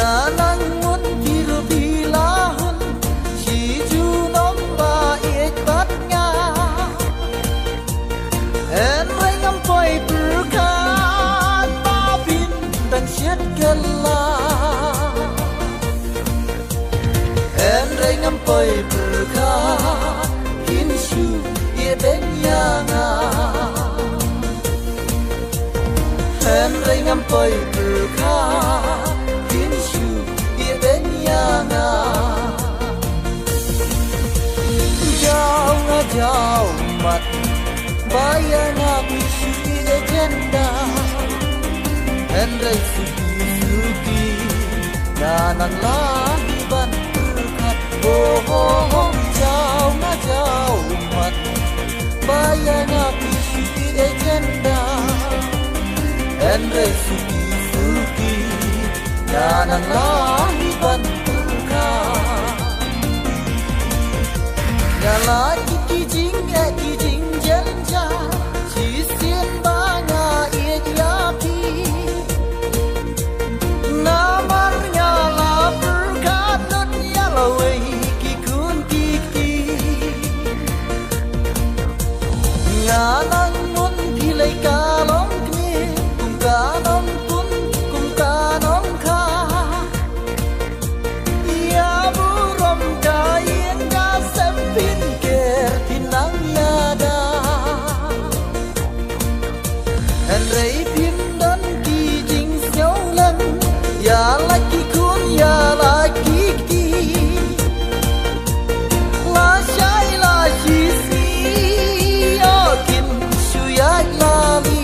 nhà nắng muốn khi rồi bị lá hun chỉ chú nóng và ít bắt nhà en rây ngắm quay bự khát ba pin đang chết gần la en rây ngắm quay bự khát kín chu ia bên nhà nga en rây ngắm quay bự khát kín chu ia bên nhà nga jauh nga jauh mat bayan aku suki agenda en rây suki nanan lahi ban berkat oh jauh nga jauh mat bayan aku suki agenda en rây suki nanan lahi ban berkat nyala ki jing jen ja chi sien ba nga ye ya pi na mar nyala berkat not nyala wei ki kun ki nang nun pi lai ka long kni kum ka nong kun kum ka nong kha ya bu rom ka yen ka sem pin ke tin nang ya da en rây phim đơn kỳ chính xéo lân ya la ki kun ya la ki ti la shai la chi si o kim shu ya la li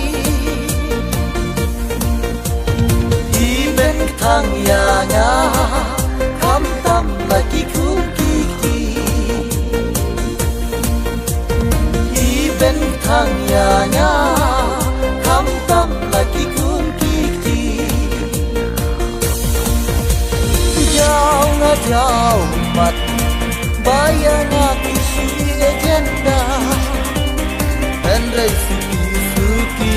hi bên thang ya nga kham tam la ki kun ki ti hi bên thang ya nga kham tam la ki kun ki ti jauh nga jauh mat bayan aku suki agenda en rây suki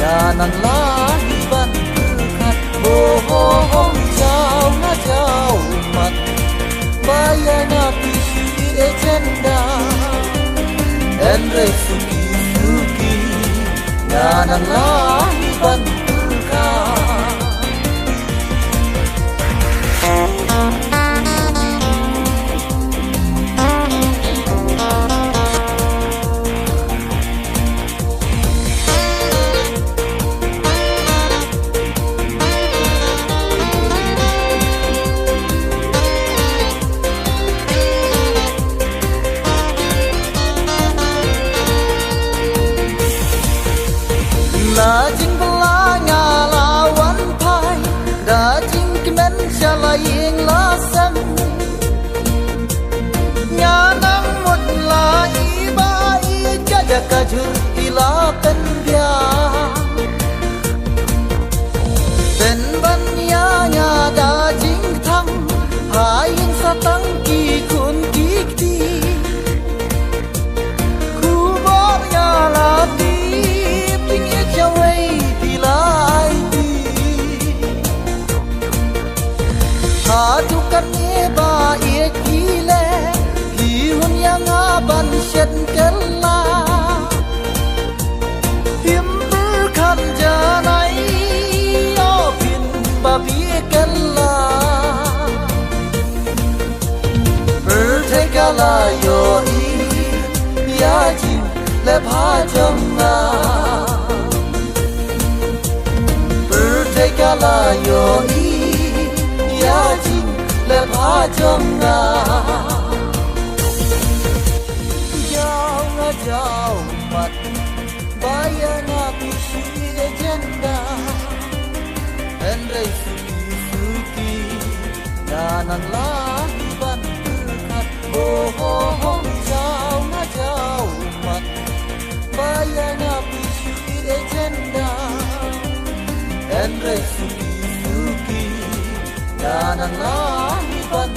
nanan lahi ban berkat oh jauh nga jauh mat bayan aku suki agenda en rây suki nanan lahi ban berkat na jing bala nga la wan pai da jing kemen chala yeng la sam nya nang mut la i ba i ja ja ka jur ila pen bia ten ban ya nya da jing thang hai yin sa tang ki kun ki ti khu bo ya la ti ping e chawai ti lai ti ha tu kan e ba e ki le ki hun ya nga ban shen ken la him bur khan ja nai o pin ba bi ken la bur the ka la yo i ya ji le pha jom na ka la yo i ya jin le pha jom na jauh mat bayan aku suki agenda en rây suki nanan lahi ban berkat oh jauh mat bayan aku suki agenda en rây suki nanan lahi ban